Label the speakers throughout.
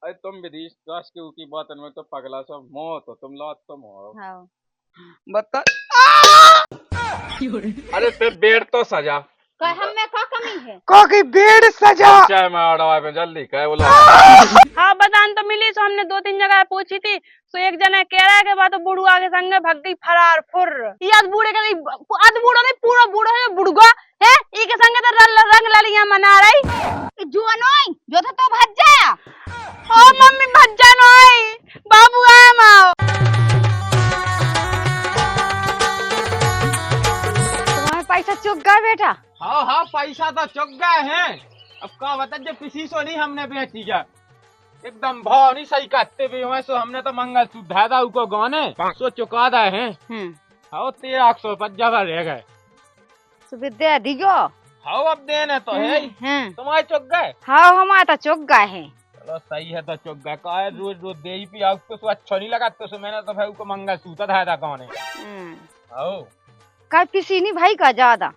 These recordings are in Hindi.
Speaker 1: अरे तुम विदेश की बात में तो पगला सब मोह तो तुम लौट तो मोह
Speaker 2: हाँ।
Speaker 1: बता। अरे ते बेड तो सजा
Speaker 2: हम में का कमी है?
Speaker 3: कोकी बेड सजा
Speaker 1: चाय में ऑर्डर में जल्दी क्या बोला।
Speaker 4: हाँ बदान तो मिली सो हमने 2-3 जगह पूछी थी। तो एक जना कह रहा है कि बात बुढ़ू आगे संगे भग गई फरार फुर। ये अध बूढ़े का अध बूढ़ो नहीं पूरा बूढ़ो है बुढ़गा है ई के संगे तो रंग ललियां मना रही।
Speaker 2: जो नहीं जो तो भज जाया।
Speaker 4: ओ मम्मी भज्जा नहीं बाबू आए माओ।
Speaker 2: तुम्हारे पैसा चुक गया बेटा।
Speaker 3: हाँ हाँ पैसा तो चुक गए हैं। अब का बता जो किसी सो नहीं हमने बेची जा एकदम भाव नहीं सही कहते भी हुए सो हमने तो मंगल सुधा को गाने सो चुका दे हैं। हाँ 1350 रह गए
Speaker 2: सुविधा दिगो।
Speaker 3: हाँ अब देने तो है तुम्हारे चुक गए।
Speaker 2: हाँ हमारा तो चुक गए हैं।
Speaker 3: चलो सही है तो चुक गए का रोज रोज दे ही पिया तो अच्छा नहीं लगा तो मैंने तो भाई को मंगल सूत्र था गाने। हाँ
Speaker 2: का किसी नहीं भाई का ज्यादा।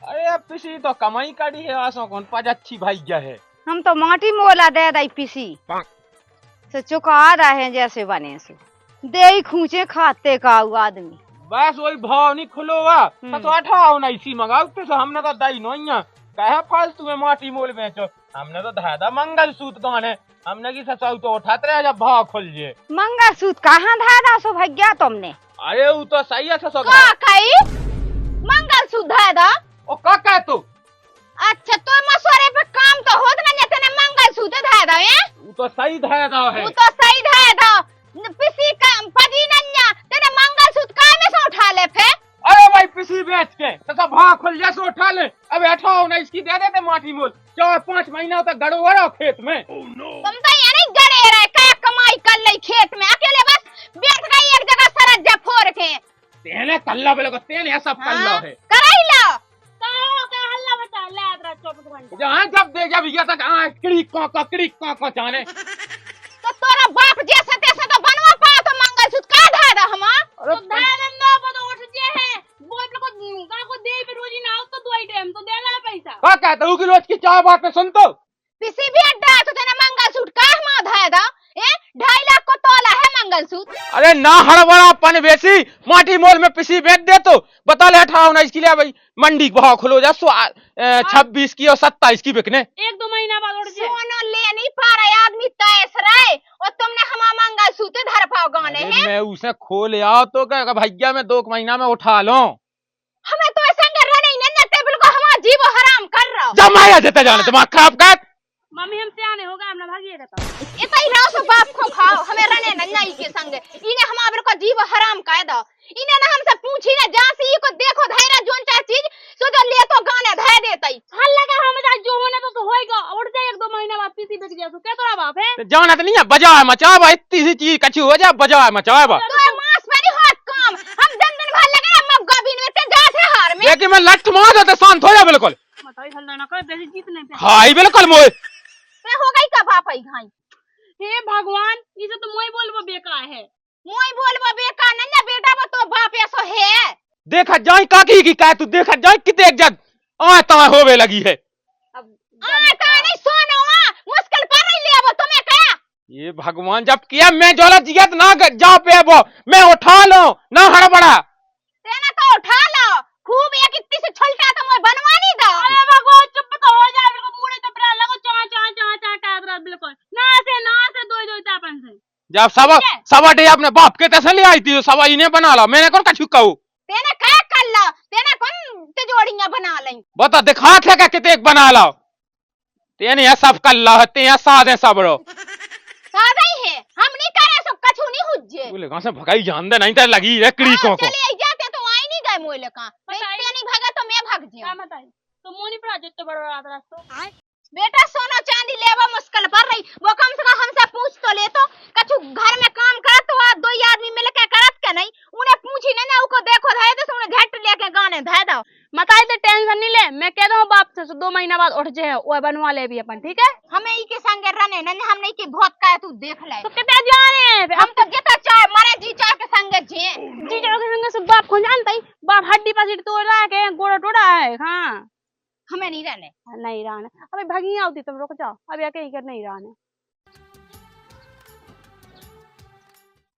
Speaker 3: अरे अब किसी तो कमाई करी है आसों कौन पाज अच्छी भाई है।
Speaker 2: हम तो माटी मोला दे दई पीसी से चुका रहे हैं जैसे बने से दे ही खूंचे खाते का आदमी।
Speaker 3: बस वही भाव नहीं खुलो हुआ तो अठाओ ना इसी मंगाओ तो हमने तो दई नहीं कहे फालतू में माटी मोल बेचो हमने तो धादा मंगल सूत्र गाने हमने की ससाऊ तो उठाते रहे जब भाव खुल जे।
Speaker 2: मंगल सूत्र कहाँ धादा सो भैया तुमने।
Speaker 3: अरे वो तो सही है ससो
Speaker 2: का कही मंगल सूत्र धादा
Speaker 3: ओ का कह तू।
Speaker 2: अच्छा तो मसोरे पे काम तो होत ना तेने मंगल सूत्र धादा है।
Speaker 3: वो तो सही धादा है।
Speaker 2: वो तो सही धादा किसी का पदी नन्या तेने मंगल सूत्र का में से उठा ले फे।
Speaker 3: अरे भाई पिसी बेच के तो भाव खुल जैसे उठा ले अब अठाओ ना इसकी दे देते माटी मोल 4-5 महीना तक गड़ो गड़ो खेत में।
Speaker 2: तुम तो ये नहीं गड़े रहे क्या कमाई कर ले खेत में अकेले बस बेच गई एक जगह सरज जा फोड़ के
Speaker 3: तेने कल्ला बेलो तेने सब कल्ला है
Speaker 2: कराई लो
Speaker 4: का हल्ला बचा ले आदरा 24 घंटे
Speaker 3: जहां जब दे जब ये तक क्रिक को जाने
Speaker 2: तो तोरा बाप जैसे तैसे तो बनवा पा तो मंगलसूत्र का धादा हमा
Speaker 4: तो धारन ना पता उठ जे है वो को दे पे रोजी ना हो तो दवाई टाइम तो देना है पैसा।
Speaker 3: का कहता हूं कि रोज की चाय बात में सुन तो
Speaker 2: किसी भी अड्डा तो तेरा मंगलसूत्र का हमा धादा ए 2.5 लाख को तोला है मंगलसूत्र।
Speaker 3: अरे ना हड़बड़ा पन बेसी माटी मोल में पिसी बेच दे तो बता ले अठाओ ना इसके लिए भाई मंडी भाव खुलो जा 26 की और 27 की बिकने
Speaker 4: 1-2 महीना बाद उठ जे।
Speaker 2: सोना ले नहीं पा रहा आदमी तैस रहे और तुमने हमा मंगलसूत्र धर पाओ गाने हैं।
Speaker 3: मैं उसे खोल आओ तो क्या भैया मैं 2 महीना में उठा लो
Speaker 2: हमें तो ऐसा कर रहा नहीं ना टेबल को हमारा जीव हराम कर रहा हो।
Speaker 3: जमाया देते जाने दिमाग खराब कर।
Speaker 4: मम्मी हम से आने होगा हमने भागिए रहता
Speaker 2: इतना ही राव से बाप को खाओ हमें रहने नन्ना के संग इन्हें हमारे को जीव हराम कह दो इन्हें ना हमसे पूछी ना जहां से को देखो धैर्य जोन चाहे चीज सो जो ले तो गाने धै देतई
Speaker 4: हल लगा हम जो होने तो होएगा उठ जाए 1-2 महीना बाद पीसी बेच गया तो क्या तोरा बाप है
Speaker 3: जाना तो नहीं है बजाए मचावा इतनी सी चीज कछु हो जा बजाए मचावा
Speaker 2: तो मास पर ही हाथ काम हम दिन भर लगे मग्गा बिन में ते जा से हार में
Speaker 3: लेकिन मैं लठ मार देता शांत हो जा बिल्कुल
Speaker 4: बताई हल्ला ना कर बेसी जीतने पे
Speaker 3: हां बिल्कुल मोए
Speaker 2: मैं हो गई का बाप आई घाई।
Speaker 4: हे भगवान इसे तो मोई बोलबो बेकार है
Speaker 2: मोई बोलबो बेकार नन्ना बेटा वो तो बाप ऐसो है
Speaker 3: देखा जाए काकी की कह तू देखा जाए किते एक जग आता होवे लगी है
Speaker 2: अब आता नहीं सोनो मुश्किल पर नहीं ले वो तुम्हें कहा
Speaker 3: ये भगवान जब किया मैं जोला जियत ना जा पे वो मैं उठा लो ना हड़बड़ा
Speaker 2: तेना तो उठा लो खूब एक इतनी से छलटा तो मोय बनवानी दो।
Speaker 4: अरे भगवान चुप तो हो जा बिल्कुल मुड़े तो पड़ा लगो चा कादरा बिल्कुल ना से दो तापन से
Speaker 3: जब सवा डे अपने बाप के तैसे ले आई थी सवा इन्हें बना ला मैंने कौन कछु कहू
Speaker 2: तेने क्या कर ला तेने कौन तिजोड़ियां बना ली
Speaker 3: बता दिखा क्या किते एक बना ला तेने ये सब कर ला ते ये सादे सब रो
Speaker 2: सादा ही है हम नहीं करे सब कछु नहीं हुज्जे
Speaker 3: बोले कहां से भगाई जान दे नहीं तो लगी रे क्रीकों को
Speaker 2: चले जाते तो आई नहीं गए मोय लका नहीं भागा तो मैं भाग जियो
Speaker 4: क्या बताई तो मोनी पर जितने बड़ा रात रास्तो
Speaker 2: बेटा सोना चांदी लेवा मुश्किल पर रही वो कम से कम हमसे पूछ तो ले तो कछु घर में काम करत तो दो आदमी मिल के करत के नहीं उन्हें पूछी नहीं ना उको देखो धाय तो उन्हें घट लेके गाने धाय दो
Speaker 4: मताई तो टेंशन नहीं ले मैं कह दूं बाप से 2 महीना बाद उठ जे वो बनवा ले भी अपन ठीक है
Speaker 2: हमें ई के संग रहने नहीं हम नहीं की बहुत का तू देख ले
Speaker 4: तो कितना जाने
Speaker 2: हम तो जेता चाय मरे जी चाय के संग जे
Speaker 4: जी के संग से बाप को जानता ही बाप हड्डी पसीट तोड़ा के गोड़ा टोड़ा है हां
Speaker 2: हमें नहीं रहने
Speaker 4: नहीं रहने अबे भागी आवती तुम रुक जाओ अभी आके ही कर नहीं रहने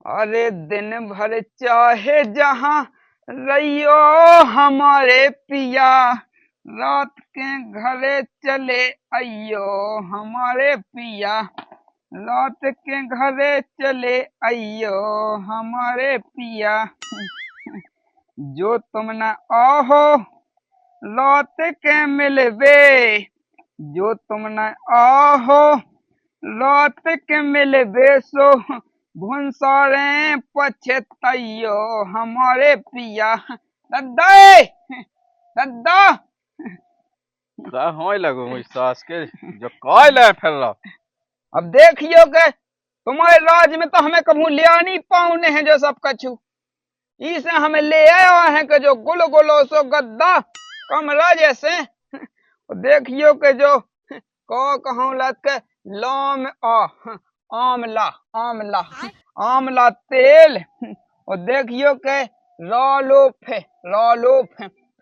Speaker 5: अरे दिन भर चाहे जहाँ रहियो हमारे पिया, रात के घरे चले आइयो हमारे पिया, रात के घरे चले आइयो हमारे पिया। जो तुम न आहो लौट के मिलबे, जो तुम न आहो लौट के मिलबे, सो भुनसारे पछताइयो हमारे पिया। दद्दा दद्दा
Speaker 1: दा होय लगो मुझ सास के जो काय ले फिर रहा।
Speaker 5: अब देखियो के तुम्हारे राज में तो हमें कभू लिया नहीं पाऊने हैं जो सब कछु, इसे हमें ले आया है कि जो गुल गुलो सो गद्दा कमरा जैसे। देखियो के जो को कहूँ लत के लोम आमला आमला आमला तेल, और देखियो के रॉलोफ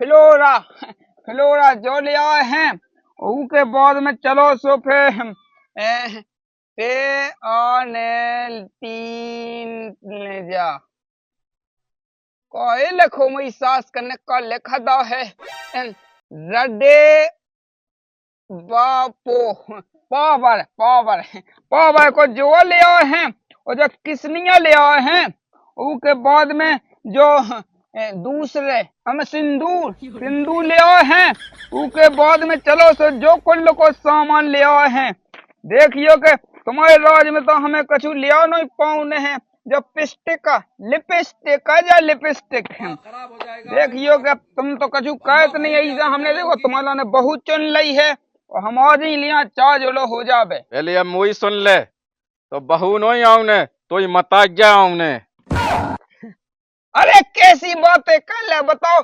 Speaker 5: फ्लोरा फ्लोरा जो ले आए हैं, उसके बाद में चलो सो फिर पे आने तीन ले जा कोई लिखो मई सास करने का लिखा दा है रडे बापो पावर पावर पावर को जो ले आए हैं और जो किसनिया ले आए हैं, उसके बाद में जो दूसरे हम सिंदूर सिंदूर ले आए हैं, उसके बाद में चलो सो जो कुल को सामान ले आए हैं। देखियो के तुम्हारे राज में तो हमें कछु लिया नहीं पाऊने हैं, जो लिपस्टिक या लिपस्टिक है। देखियो के तुम तो कछु कहत नहीं ऐसा, हमने देखो तुम्हारा ने बहुत चुन ली है और हमारे लिए चार्ज हो जावे।
Speaker 1: पहले अब मुई सुन ले तो बहू नहीं आऊने तो ही मता जा आऊने।
Speaker 5: अरे कैसी बातें कर ले बताओ,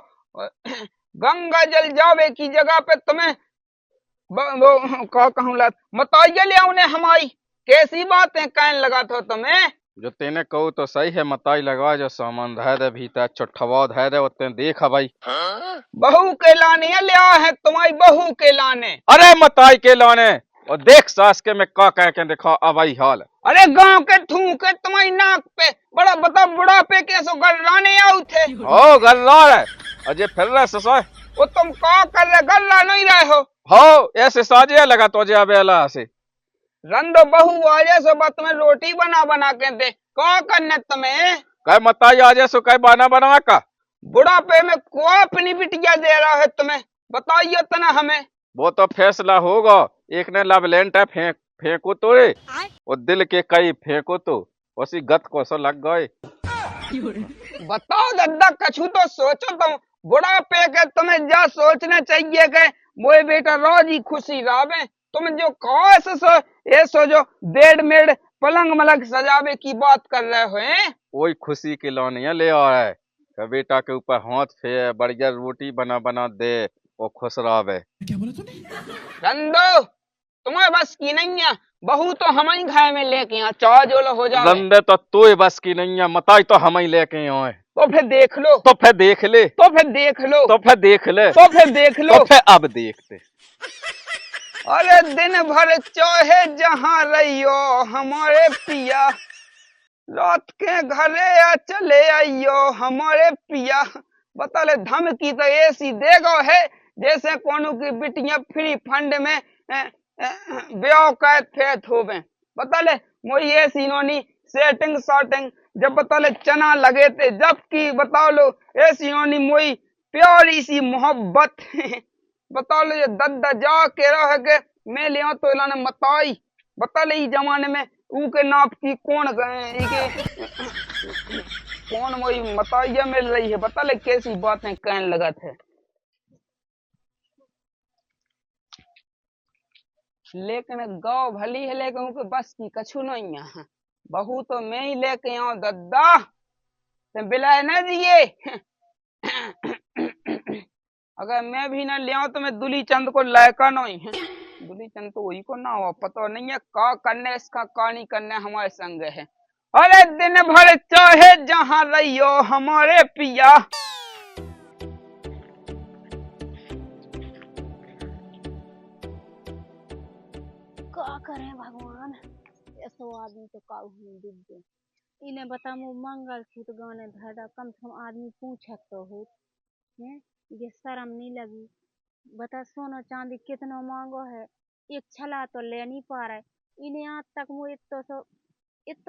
Speaker 5: गंगा जल जावे की जगह पे तुम्हें कहूँ मताइया ले आउने हमारी, कैसी बातें कहने लगा था तुम्हें।
Speaker 1: जो तेने कहू तो सही है, मताई लगा जो सामान धै दे भीतर चुट्ठवा धै दे उतने देख भाई।
Speaker 5: बहू के लाने या लिया है तुम्हारी बहू के लाने।
Speaker 1: अरे मताई के लाने और देख सास के में का कह के देखा अबाई हाल।
Speaker 5: अरे गांव के थूके तुम्हारी नाक पे बड़ा बता बुढ़ा पे कैसो गर्राने आउ थे।
Speaker 1: ओ गल्ला रे अजय फिर रहे ससुर,
Speaker 5: वो तुम का कर रहे, गल्ला नहीं रहे हो।
Speaker 1: हो ऐसे साजिया लगा तो जे बेला से
Speaker 5: रंदो बहू आजे सो बात में रोटी बना बना के दे, का करने तुम्हें
Speaker 1: कह मताई आजे सो कह बाना बना का।
Speaker 5: बुढ़ापे में को अपनी बिटिया दे रहा है तुम्हें, बताइए तना हमें।
Speaker 1: वो तो फैसला होगा, एक ने लब लेंटा फेंको तो रे और दिल के कई फेंको तो उसी गत को सो लग गए।
Speaker 5: बताओ दद्दा कछु तो सोचो तुम, बुढ़ापे के तुम्हें जा सोचना चाहिए कि मोए बेटा रोज ही खुशी रहे। तुम जो कहो सो जो बेड मेड पलंग मलंग सजावे की बात कर रहे हो हैं?
Speaker 1: वही खुशी के लौनिया ले आ रहा है कि बेटा के ऊपर हाथ फे बढ़िया रोटी बना बना दे वो खुश रहे।
Speaker 5: रंदो तुम्हारे बस की नहीं है, बहू तो हम ही घर में लेके आ चाह जो हो जाए।
Speaker 1: रंदे तो तू बस की नहीं है, मताई तो हम ही लेके आए।
Speaker 5: तो फिर देख लो,
Speaker 1: तो फिर देख ले,
Speaker 5: तो फिर देख लो,
Speaker 1: तो फिर देख ले,
Speaker 5: तो फिर देख लो,
Speaker 1: तो फिर अब देखते।
Speaker 5: अरे दिन भर चाहे जहाँ रहियो हमारे पिया, रात के घरे या चले आइयो हमारे पिया। बता ले धमकी तो ऐसी देगा है जैसे कोनो की बिटियां फ्री फंड में ब्याह कैद फेत होवे। बता ले मोई ऐसी इन्होंने सेटिंग शॉटिंग जब बता ले चना लगे थे, जबकि बताओ लो ऐसी इन्होंने मोई प्यारी सी मोहब्बत बता लो ये दद्दा जा के रह के मैं लिया तो इन्होंने मताई। बता ले इस जमाने में ऊ के नाप की कौन कौन मोई मताइया मिल रही है। बता ले कैसी बातें कहने लगा थे। लेकिन गाँव भली है, लेकिन उनके बस की कछु नहीं है। बहू तो मैं ही लेके आऊं दद्दा, बिलाए न दिए। अगर मैं भी ना ले आऊं तो मैं दुली चंद को लायका नहीं है। दुली चंद तो वही को ना हो, पता नहीं है का करने इसका का नहीं करने हमारे संग है। अरे दिन भर चाहे जहाँ रहियो हमारे पिया।
Speaker 2: क्या करें भगवान, ऐसो आदमी तो काल हमें दिख गए।
Speaker 4: इन्हें बता मु मंगलसूत्र गाने धरा कम से कम आदमी पूछत तो हो हैं। ये शर्म नहीं लगी। बता सोना चांदी कितना मांगो है, एक छला तो ले नहीं पा रहा। इन्हें आज तक मु इतो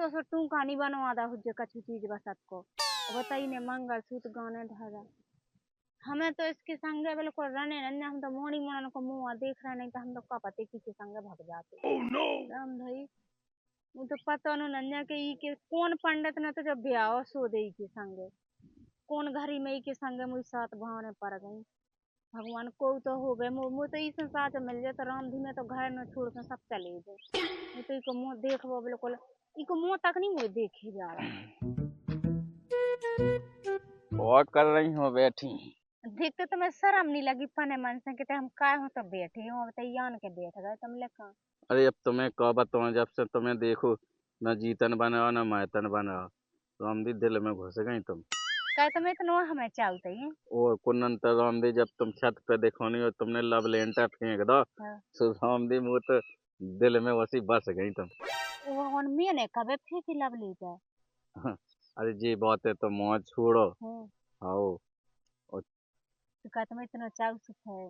Speaker 4: सो टूका नहीं बनवा दा हुज्जे कछु चीज बसत को। बता इन्हें मंगलसूत्र गाने धरा। हमें तो इसके संगे बिल्कुल रहने रहने हम तो मोड़ी मोड़न को मुंह देख रहे नहीं तो हम तो का पते किसी संगे भाग जाते। राम भाई वो तो पता न नन्या के ई के कौन पंडित ने तो जब ब्याह सो दे के संगे कौन घरी में ई के संगे मुझ साथ भावने पड़ गई। भगवान को तो हो गए मुँह तो ई संसार से मिल जाए तो राम जी में तो घर न छोड़ के सब चले गए। मैं तो इको मुँह देखबो बिल्कुल इको मुँह तक नहीं मुझे देखे जा रहा।
Speaker 1: और कर रही हो बैठी?
Speaker 4: देखते तो मैं शर्म नहीं लगी पने मन से कहते हम काय हो तो बैठे हो यान के बैठ गए तुम लेकर।
Speaker 1: अरे अब तुम्हें कब बताऊं, जब से तुम्हें देखो न जीतन बनाओ न मैतन बनाओ, रामदी दिल में घुस गई तुम।
Speaker 4: कहे तो मैं इतना हमें चालते हैं।
Speaker 1: और कुनंतर रामदी जब तुम छत पे देखोनी हो तुमने लब लेंटा फेंक दो तो रामदी मुँह तो दिल में वैसी बस गई तुम।
Speaker 4: वो मैंने कभी फेंकी लब ली जाए।
Speaker 1: अरे जी बात है तो मौज छोड़ो। आओ
Speaker 4: तो कहते मैं इतना चाव सुख है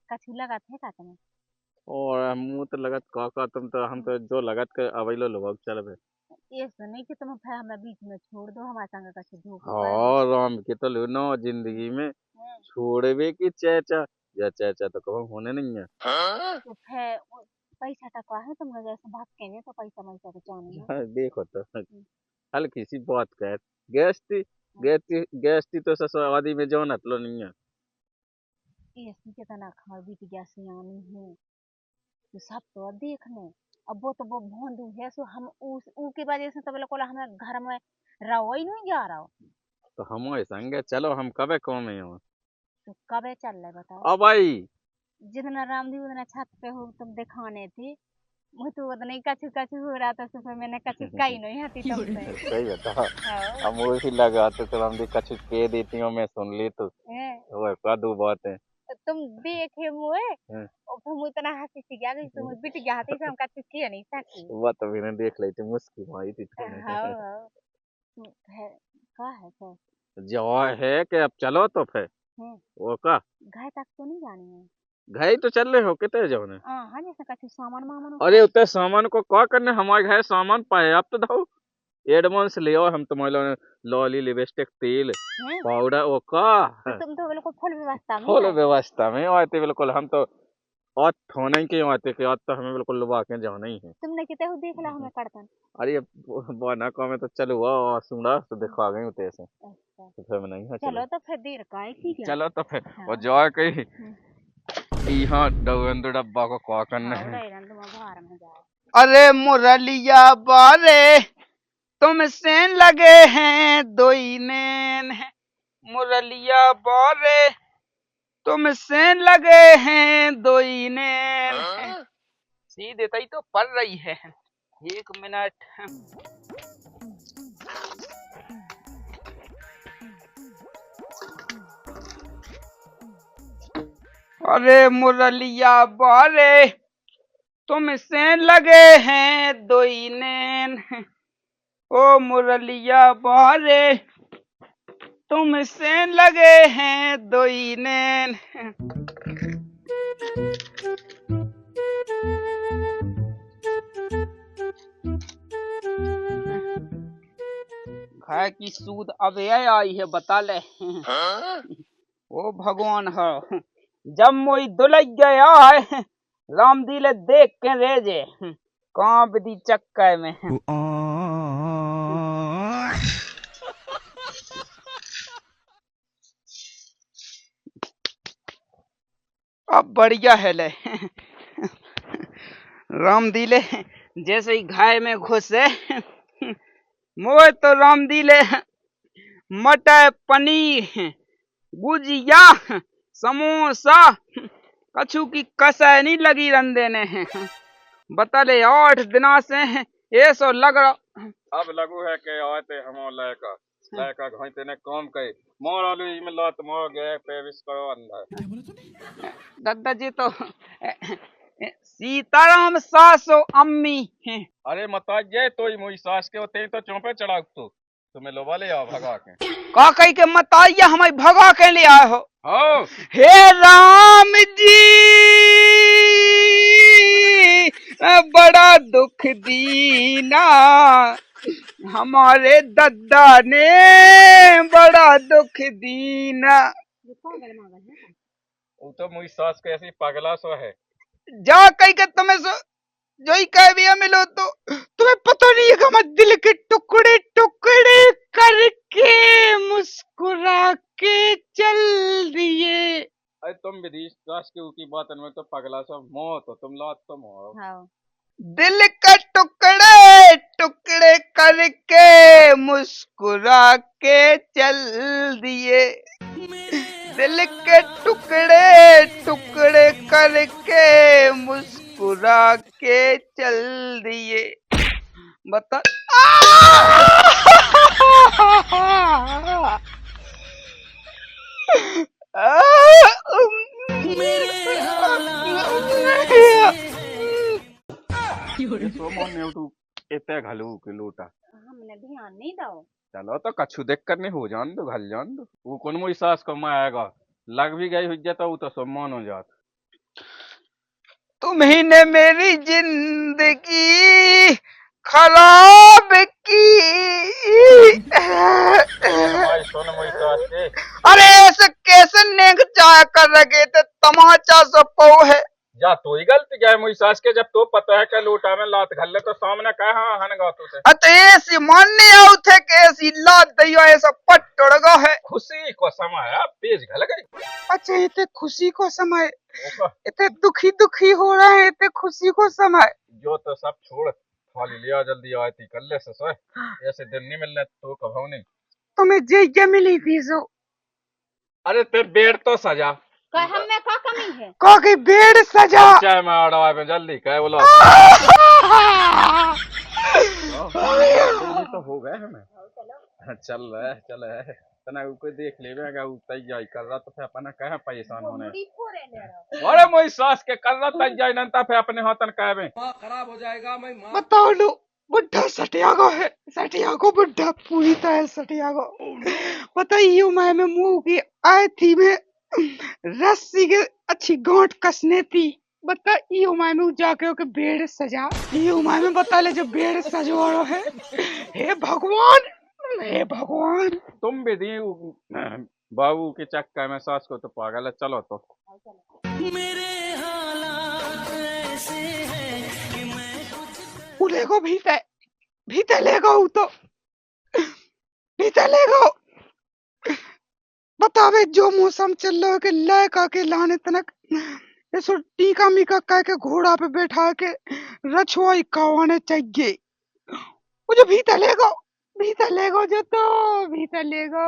Speaker 4: कछु लगा थे का तुम्हें।
Speaker 1: और मुँह तो लगत का तुम तो हम तो जो लगत के अवैलो लोग चल बे।
Speaker 4: ये नहीं कि तुम फिर हमें बीच में छोड़ दो हमारे संग कछु धोखा।
Speaker 1: हाँ राम के तो लो जिंदगी में छोड़वे की चेचा या चेचा तो कहो होने नहीं है।
Speaker 4: तो फिर पैसा टका है तुमने जैसे बात कहेंगे तो पैसा पैसा तो चाहूंगा।
Speaker 1: देखो तो हल्की सी बात कर गैस थी तो ससुराली में जो नतलो नहीं है।
Speaker 4: ये कितना खा बीत गया सियानी है तो सब तो देखने अब वो तो वो भोंदू है सो हम उस की वजह से तो बिल्कुल हमें घर में रहो ही नहीं जा रहा।
Speaker 1: तो हम संगे चलो हम कबे कौन हो
Speaker 4: तो कबे चल रहे बताओ।
Speaker 1: अब भाई
Speaker 4: जितना राम जी उतना छत पे हो तुम दिखाने थे मुझे तो उतना ही कछु कछु हो रहा था तो फिर मैंने कछु कही नहीं हती तुमसे।
Speaker 1: सही बता हम उसी लगाते तो हम भी कछु कह देती हूँ मैं सुन ली तो वो कदू बात है।
Speaker 4: तुम देखे मुए और फिर मुझे इतना हंसी सी गया कि तुम बिट गया थी हम कछु कह नहीं सकी।
Speaker 1: वो तो मैंने देख ली थी मुस्की आई थी
Speaker 4: हाँ का है फिर
Speaker 1: जो है कि अब चलो तो फिर वो का
Speaker 4: घर तक तो नहीं जानी है।
Speaker 1: घर तो चल रहे हो कितने जाओ ने।
Speaker 4: हाँ जैसे कछु सामान मामन।
Speaker 1: अरे उतने सामान को क्या करने हमारे घर सामान पाए अब तो दो एडवांस ले आओ हम तुम्हारे लॉली लिपस्टिक तेल पाउडर वो का
Speaker 4: तुम तो बिल्कुल
Speaker 1: फुल व्यवस्था में आते बिल्कुल हम तो और थोने के आते कि आज तो हमें बिल्कुल लुबा के जाना ही है।
Speaker 4: तुमने कितने हो देख ला हमें करतन।
Speaker 1: अरे बना को में तो चलो हुआ सुना तो दिखा गई उते से तो फिर मैं नहीं है।
Speaker 4: चलो तो फिर देर का है ठीक है।
Speaker 1: चलो तो फिर और जाए कहीं यहाँ डबेंद्र डब्बा को क्या करना है।
Speaker 5: अरे मुरलिया बारे तुम सेन लगे हैं दोई नैन है। मुरलिया बारे तुम सेन लगे हैं दोई नैन है। सीधे तई तो पड़ रही है। एक मिनट अरे मुरलिया बारे तुम सेन लगे हैं दोई नैन है। ओ मुरलिया बारे तुम सेन लगे हैं दोई नैन है। घर की सूद अब आई है बता ले। ओ भगवान है जब मोई दुलक गया है राम दिले देख के रेजे कांप दी चक्कर में। अब बढ़िया है ले राम दिले जैसे ही घाय में घुसे मोए तो राम दिले मटर पनीर गुजिया समोसा कछु की कसर नहीं लगी रंदे ने बतले 8 दिना से ये सो लग रहा।
Speaker 1: अब लगू है के आते हम लड़का घोंते ने काम करे मोर आलू में लात मोर गए पेविस करो अंदर।
Speaker 5: दादा जी तो सीताराम सासो अम्मी हैं।
Speaker 1: अरे मता ये तो ही मुई सास के होते तो चौपे चढ़ा तो तुम्हें लोबा ले आओ भगा के।
Speaker 5: का कही के मताइया हमें भगा के ले आए हो।
Speaker 1: हो
Speaker 5: हे राम जी बड़ा दुख दीना हमारे दद्दा ने बड़ा दुख दीना।
Speaker 1: वो तो मुई सास के ऐसी पागला सो है।
Speaker 5: जा कही के तुम्हें जो ही कह भी मिलो तो तुम्हें पता नहीं है कि हम दिल के टुकड़े टुकड़े करके मुस्कुरा के चल दिए।
Speaker 1: अरे तुम विदेश सास के ऊकी बात में तो पगला सो मौत हो तुम लात तुम हो।
Speaker 5: दिल के टुकड़े टुकड़े करके मुस्कुरा के चल दिए। दिल के टुकड़े टुकड़े करके मुस्कुरा के चल दिए। बता
Speaker 1: इतने घलू के लोटा
Speaker 2: हमने ध्यान नहीं दो।
Speaker 1: चलो तो कछु देख कर नहीं हो जान दो घल जान दो। वो कौन मोई सास को मैं आएगा लग भी गई हो जाता वो तो सम्मान हो जाता।
Speaker 5: तुम्ही ने मेरी जिंदगी खराब की।
Speaker 1: सुन मोई सास के
Speaker 5: अरे ऐसे कैसे नेक चाह कर रखे थे तमाचा सब पो है।
Speaker 1: जा तो ही गलती गया मोई सास के जब तो पता है कि लोटा में लात घल ले तो सामने कहा हनगा तो से।
Speaker 5: अत ऐसी मानने आओ थे कि ऐसी लात दैया ऐसा पट्टड़ गो है।
Speaker 1: खुशी को समय है पेज घल गई।
Speaker 5: अच्छा इतने खुशी को समय इतने दुखी दुखी हो रहे हैं इतने खुशी को समय।
Speaker 1: जो तो सब छोड़ थाली लिया जल्दी आती कर ले से ऐसे दिन नहीं मिलने तो कभाऊ नहीं।
Speaker 5: तुम्हें जय मिली थी सो।
Speaker 1: अरे ते बेड तो सजा
Speaker 2: हम में क्या कमी है?
Speaker 5: कोई बेड सजा
Speaker 1: चाहे मैं आड़ा में जल्दी कह बोला तो हो गए हमें चल रहा है तना कोई देख लेगा तैयारी कर रहा तो फिर अपना कहे परेशान होने। अरे मोई सास के कर रहा तैयारी नंता फिर अपने हाथन कहे में
Speaker 3: खराब हो जाएगा। मैं
Speaker 5: बताओ लो बुढ़ा सटियागो है सटियागो बुढ़ा पूरी तरह सटियागो। बताइए मैं मुंह की आई थी मैं रस्सी के अच्छी गांठ कसने थी। बता ये उमाय में जाके के बेड़ सजा ये उमाय में बता ले जो बेड़ सजवा रहा है। हे भगवान
Speaker 1: तुम भी दी बाबू के चक्कर में सास को तो पागल है। चलो तो
Speaker 6: मेरे हालात ऐसे हैं कि मैं
Speaker 5: उलेगो भीते लेगो तो भीते लेगो। बतावे जो मौसम चल रहा है कि लय के लाने तनक ऐसो टीका मीका कह के घोड़ा पे बैठा के रछुआई कवाने चाहिए। वो जो भीतर लेगो जो तो भीतर लेगो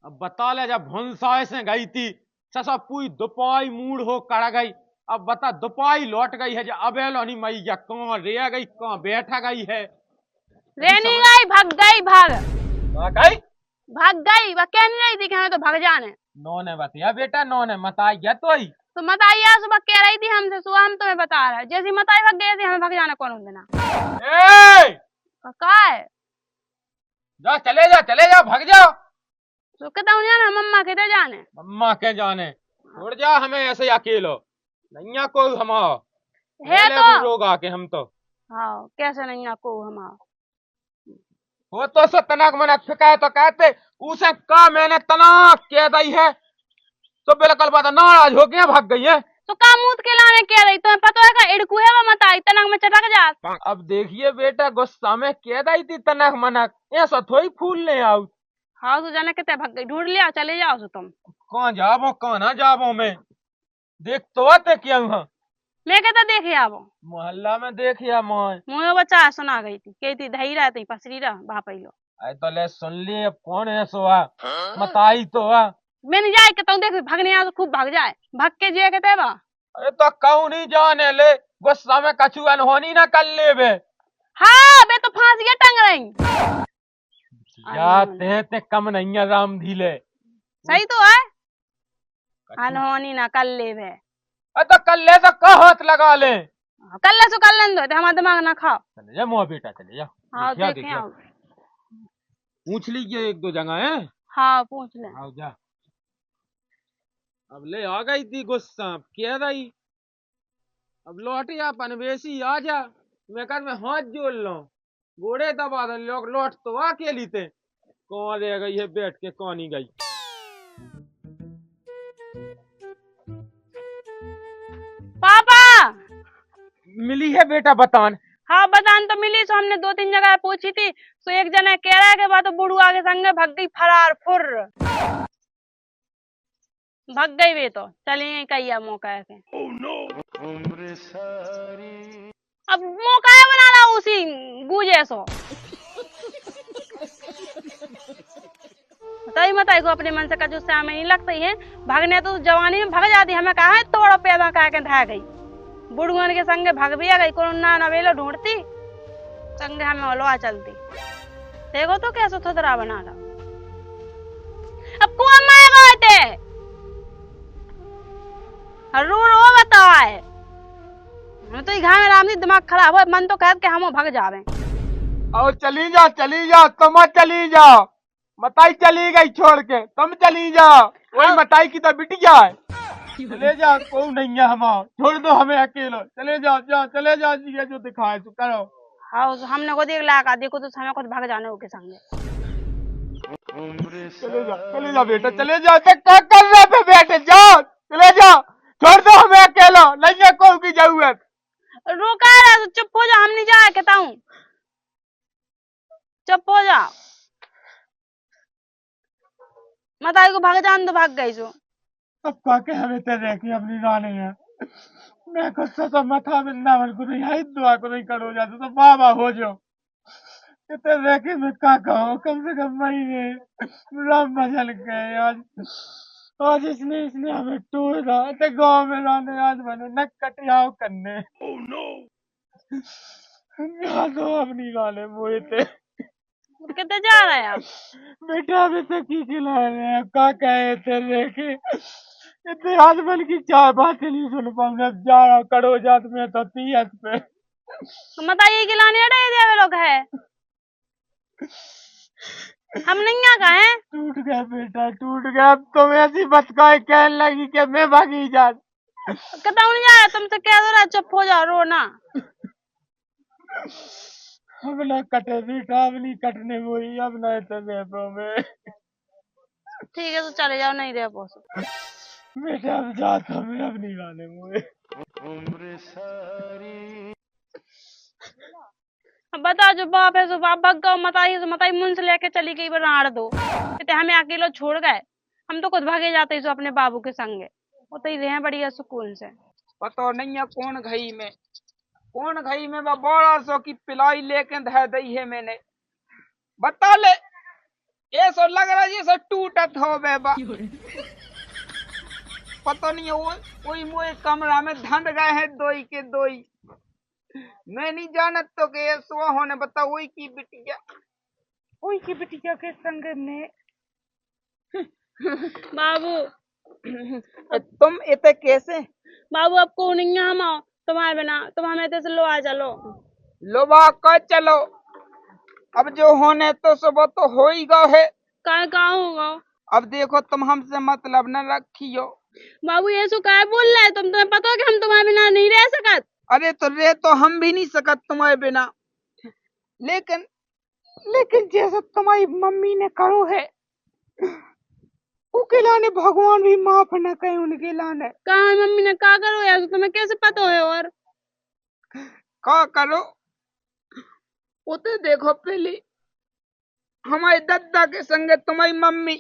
Speaker 3: अब बता ले जब भंसाए से गई थी ससा पूरी दुपाई मूड हो कड़ा गई। अब बता दुपाई लौट गई है जो अबे लोनी मैया कहाँ रह गई कहाँ बैठा गई है।
Speaker 4: रेनी गई भाग
Speaker 3: गई
Speaker 4: भाग गई वह कह नहीं रही थी कि हमें तो भाग जाने।
Speaker 3: नो ने बताया बेटा नो ने मताई गया तो ही
Speaker 4: तो मताइया सुबह कह रही थी हमसे सुबह हम तुम्हें बता रहे हैं जैसी मताई भाग गई थी हमें भाग जाना कौन देना का है।
Speaker 3: जा चले जा भाग जाओ।
Speaker 4: तो कहता हूँ जाना मम्मा कहते जाने
Speaker 3: मम्मा के जाने छोड़ जा हमें ऐसे अकेलो नैया को हम
Speaker 4: है तो
Speaker 3: लोग आके हम तो
Speaker 4: हाँ कैसे नहीं को हम
Speaker 3: वो तो से तनाक मना फिकाए तो कहते उसे का मैंने तनाक कह दी है तो बिल्कुल बात नाराज हो गया भाग गई है।
Speaker 4: तो कामूत के लाने कह रही तुम्हें पता है का इड़कू है वो मताई तनक में चटक जा।
Speaker 3: अब देखिए बेटा गुस्सा में कह दी थी तनक मनक ऐसा थोड़ी फूल ले आओ।
Speaker 4: हाँ तो जाने कहते भाग गई ढूंढ लिया चले जाओ सो तुम
Speaker 3: कहाँ जाबो कहाँ ना जाबो मैं देख तो आते क्या हुआ
Speaker 4: मैं कहता देखे आवो
Speaker 3: मोहल्ला में देखिया मोय
Speaker 4: मुँह बच्चा सुना गई थी कहती धई रहा थी पसरी रहा बापई लो
Speaker 3: आई तो ले सुन ली अब कौन है सोआ मताई तो
Speaker 4: मैं नहीं जाए कहता हूँ देख भागने आ तो खूब भाग जाए भाग के जिया कहते बा।
Speaker 3: अरे तो कहूँ नहीं जाने ले गुस्सा में कछु अनहोनी ना कर ले बे।
Speaker 4: हाँ बे तो फांसिया टंग रही
Speaker 3: जाते ते कम नहीं है राम धीले।
Speaker 4: सही तो है। अनहोनी ना कर ले वे।
Speaker 3: तो कल ले तो का हाथ लगा ले।
Speaker 4: कर ले सो कर लें दो हमारा दिमाग ना खाओ।
Speaker 3: चले जा मुआ बेटा चले जा।
Speaker 4: हाँ
Speaker 3: देखिया,
Speaker 4: देखें
Speaker 3: देखिया।
Speaker 4: आओ।
Speaker 3: पूछ लीजिए एक दो जगह है।
Speaker 4: हाँ पूछ ले।
Speaker 3: आओ जा। अब ले आ गई थी गुस्सा क्या रही। अब लौट या पनवेशी आ जा। मैं कर मैं हाथ जोड़ लो घोड़े दबा दे लोग लौट तो अकेली थे। कौन रह गई है बैठ के कौन ही गई।
Speaker 4: पापा
Speaker 3: मिली है बेटा बतान।
Speaker 4: हाँ बतान तो मिली। सो हमने 2-3 जगह पूछी थी। सो एक जना कह रहा है कि बात बुढ़वा के संगे भग गई फरार फुर। भग गई वे तो चलिए कहिया मौका है के। अब मौका है बनाना उसी गूंजे सो। बताई को अपने मन से कजू से हमें नहीं लगता ही है। भागने तो जवानी में भाग जाती हमें कहा है तोड़ पैदा कह के ढह गई। बुढ़वन के संगे भाग भी आ गई कोरोना नवेलो ढूंढती संगे हमें हलवा चलती। देखो तो कैसे थोड़ा बना ला। अब कौन मारेगा बेटे रो बताओ है। तो घाव में राम दिमाग खराब हो मन तो कहते हम भाग जावे।
Speaker 3: और चली जा तुम चली जाओ। मताई चली गई छोड़ के तुम चली जाओ। वही मताई की तो बिटिया है। चले जाओ कोई नहीं है हम छोड़ दो हमें अकेलो। चले जाओ जी जो दिखाए तो करो।
Speaker 4: हाँ हमने को देख लगा देखो तो हमें खुद भाग जाने के संगे।
Speaker 3: चले जाओ बेटा चले जाओ। क्या कर रहे थे बेटे जाओ चले जाओ छोड़ दो हमें अकेलो नहीं है कोई की जरूरत।
Speaker 4: रोका है तो चुप हो जा हम नहीं जाए कहता हूँ चुप हो जा। मताई को भाग जान तो भाग गई जो।
Speaker 3: अब काके हमें तेरे की अपनी रानी है। मैं गुस्सा तो मथा में ना मन को नहीं है दुआ को नहीं करो जाते तो बाबा हो जाओ। तेरे की मैं का कहो कम से कम महीने राम मजल गए आज इसने हमें टूरा तो गाँव में रहने आज मैंने न कटियाव करने। तो अपनी गाने मोए थे
Speaker 4: कितने जा रहे हैं आप।
Speaker 3: बेटा अभी तक की खिला रहे हैं का कहे तेरे के इतने आज मन की चार बातें नहीं सुन पाऊंगा। जा रहा करो जात में तो 30 पे
Speaker 4: तो बताइए गिलाने हटाई दिया वे लोग है हम नहीं आ गए।
Speaker 3: टूट गया बेटा टूट गया। अब तुम ऐसी बतकाए कहने लगी कि मैं भागी जा।
Speaker 4: कहता नहीं जा रहा तुमसे कह दो रहा चुप हो जाओ रो ना।
Speaker 3: अब ना कटे बेटा अब नहीं कटने वही अब ना तो में
Speaker 4: ठीक है तो चले जाओ नहीं रह पहुंचो।
Speaker 3: बेटा अब जाता मैं अब नहीं लाने मुझे।
Speaker 4: अब बता जो बाप है सो बाप भग गो मताई मुंह से लेके चली गई बनाड़ दो कहते हमें अकेलो छोड़ गए। हम तो खुद भागे जाते सो अपने बाबू के संगे वो तो ही रहे बढ़िया सुकून से।
Speaker 5: पता नहीं है कौन घई में बड़ा सो की पिलाई लेके धर दी है मैंने। बता ले ये सो लग रहा है सो टूटत हो बेबा। पता नहीं है वही मोए कमरा में धंध गए हैं दोई के दोई। मैं नहीं जानत तो के सो होने बता वही की बिटिया के संग में
Speaker 4: बाबू
Speaker 5: तुम इतने कैसे
Speaker 4: बाबू अब को नहीं है हम आओ तुम्हारे बिना तुम हमें तो लो आ चलो
Speaker 5: लोबा का चलो। अब जो होने तो सुबह तो हो ही गए है।
Speaker 4: कहाँ होगा।
Speaker 5: अब देखो तुम हमसे मतलब न रखियो।
Speaker 4: बाबू ये सो क्या बोल रहे तुम तुम्हें पता है कि हम तुम्हारे बिना नहीं रह सकत।
Speaker 5: अरे तो रे तो हम भी नहीं सकत तुम्हारे बिना लेकिन जैसा तुम्हारी मम्मी ने करो है उनके लाने भगवान भी माफ न करे उनके लाने।
Speaker 4: कहा मम्मी ने कहा करो यार तुम्हें कैसे पता है और
Speaker 5: का करो उते देखो पहले हमारे दादा के संगे तुम्हारी मम्मी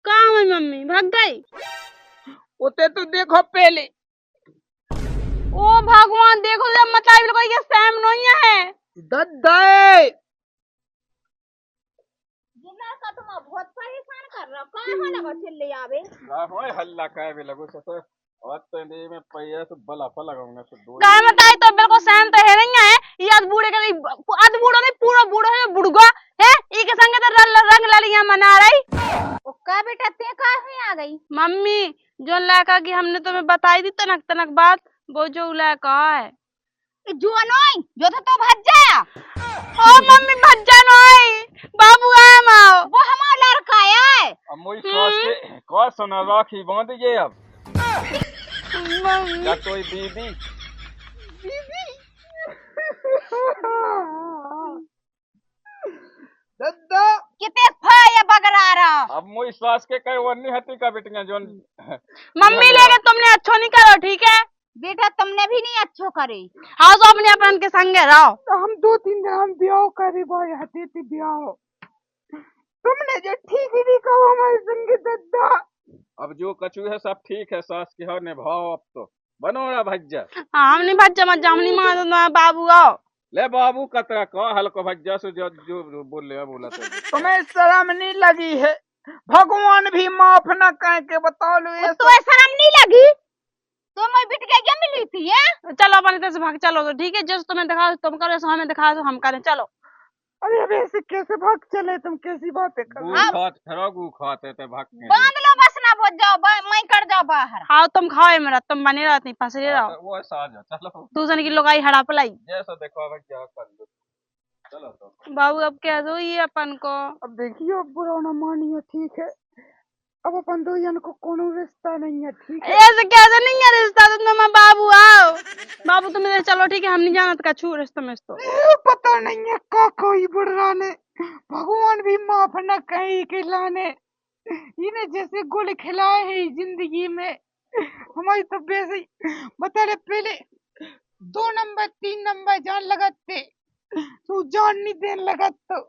Speaker 4: कहा हमारी मम्मी भाग गई।
Speaker 5: उते तो देखो पहले।
Speaker 4: ओ भगवान देखो जब मतलब कोई ये सैम नहीं है
Speaker 5: दादा
Speaker 2: का तुम बहुत परेशान कर रहा कहाँ लगा चिल्ले आवे
Speaker 1: होए हल्ला काहे भी लगो से तो और तो दे में पैया तो बला फला लगाऊंगा तो दो
Speaker 4: गाय में ताई तो बिल्कुल सैम तो है नहीं है ये आज बूढ़े का अध बूढ़ा नहीं पूरा बूढ़ा है बुढ़गा है ई के संगे तो रंग ललियां मना रही।
Speaker 2: ओका बेटा ते का हुई आ गई?
Speaker 4: मम्मी जो लड़का की हमने तुम्हें बताई थी तनक तनक बात, वो जो लड़का है।
Speaker 2: जो नोई जो तो भज जाया।
Speaker 4: ओ मम्मी भज्जा नोई, बाबू है माओ।
Speaker 2: वो हमारा लड़का है।
Speaker 1: अब मोई सास के कौन सुना राखी बांध गए अब
Speaker 4: मम्मी
Speaker 1: या कोई दीदी
Speaker 5: दादा
Speaker 2: किते फाया बगरा रहा।
Speaker 1: अब मोई सास के कई वन्नी हती का बेटियां जोन
Speaker 4: मम्मी लेके तुमने अच्छो नहीं करो, ठीक है?
Speaker 2: बेटा तुमने भी नहीं अच्छो करे।
Speaker 4: हाँ तो अपने अपन के संगे रहो।
Speaker 5: तो हम 2-3 दिन हम ब्याह करे भाई हती थी ब्याह। तुमने जो ठीक ही नहीं कहा हमारे संगे दादा।
Speaker 1: अब जो कछु है सब ठीक है, सास की हो निभाओ अब तो बनो रहा भज्जा।
Speaker 4: हाँ हम नहीं भज्जा मत हम नहीं मानो बाबू आओ।
Speaker 1: ले बाबू कतरा कहो हल्को भज्जा से जो बोले बोला तो
Speaker 5: तुम्हें शर्म नहीं लगी है? भगवान भी माफ न कह के बता लो ये
Speaker 2: तो शर्म नहीं लगी? तो मैं बिटिया क्या मिली थी है?
Speaker 4: चलो अपन इधर से भाग चलो तो ठीक है, जैसे तुम्हें दिखा तुम करो, जैसे हमें दिखा तो हम करें, चलो।
Speaker 5: अरे अब ऐसे कैसे भाग चले तुम? कैसी बातें कर
Speaker 1: गू
Speaker 5: रहे हो?
Speaker 1: खात फिरो गू खाते थे भाग के
Speaker 2: बांध लो बस ना बोझ जाओ मैं कर जाओ बाहर।
Speaker 4: हाँ तुम खाओ मेरा, तुम बने रहो नहीं फंसे रहो।
Speaker 1: वो साज चलो
Speaker 4: दूसरे की लोगाई हड़ा पलाई।
Speaker 1: जैसा देखो भज्जा कर लो चलो तो
Speaker 4: बाबू अब क्या दो ये अपन को।
Speaker 5: अब देखियो अब बुरा न मानिए, ठीक है? अब अपन दो जन को कोनो रिश्ता नहीं है, ठीक है?
Speaker 4: ऐसे कैसे नहीं है रिश्ता, तुम बाबू आओ। बाबू तुम इधर चलो ठीक है, हम नहीं जाना तो छू रिश्ते में तो।
Speaker 5: पता नहीं है का कोई बुढ़ा ने भगवान भी माफ न कहीं के लाने इन्हें जैसे गुल खिलाए है जिंदगी में। हमारी तो वैसे बता रहे पहले 2 नंबर 3 नंबर जान लगाते तो जान नहीं देने लगा तो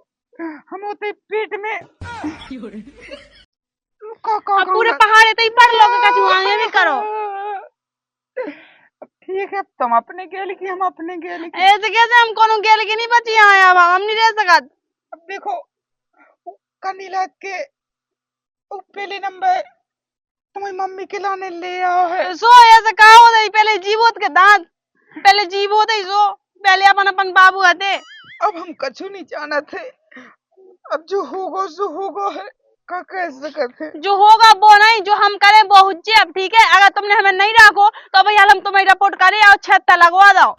Speaker 5: हम होते पेट में
Speaker 4: अब पूरे पहाड़ है तो ही पढ़ लो कछु आगे नहीं करो।
Speaker 5: ठीक है तुम अपने गेल की हम अपने गेल की।
Speaker 4: ऐसे कैसे हम कोनो गेल की नहीं बची यहाँ अब हम नहीं रह सकत।
Speaker 5: अब देखो कनीला के पहले नंबर तुम्हारी मम्मी के लाने ले आओ है।
Speaker 4: सो ऐसे कहा हो दे पहले जीवोत के दांत, पहले जीव हो दे सो पहले अपन बाबू हते।
Speaker 5: अब हम कछु नहीं जाना थे, अब जो होगा सो होगा है, का कैसे करते?
Speaker 4: जो होगा वो नहीं, जो हम करें वो हुज्जे। अब ठीक है, अगर तुमने हमें नहीं रखो तो भैया हम तुम्हें रिपोर्ट करें और 76 लगवा दो।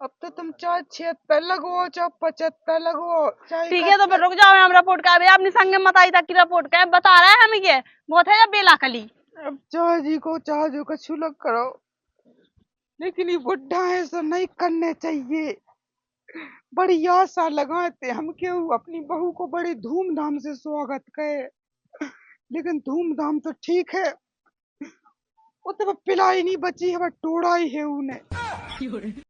Speaker 5: अब तो तुम चाहे 76 लगवाओ चाहे 75 लगवाओ चाहे
Speaker 4: ठीक है तो फिर रुक जाओ, हम रिपोर्ट कर अपनी संग मत आई तक की रिपोर्ट कर बता रहे हैं हमें ये बहुत है बेला कली।
Speaker 5: अब चाहे जी को चाहे जो कछु लग करो, लेकिन ये बुढ़ा है सो नहीं करने चाहिए। बड़ी आशा लगाते हम क्यों अपनी बहू को बड़े धूमधाम से स्वागत करे, लेकिन धूमधाम तो ठीक है वो तो पिलाई नहीं बची है, टोड़ा ही है उन्हें।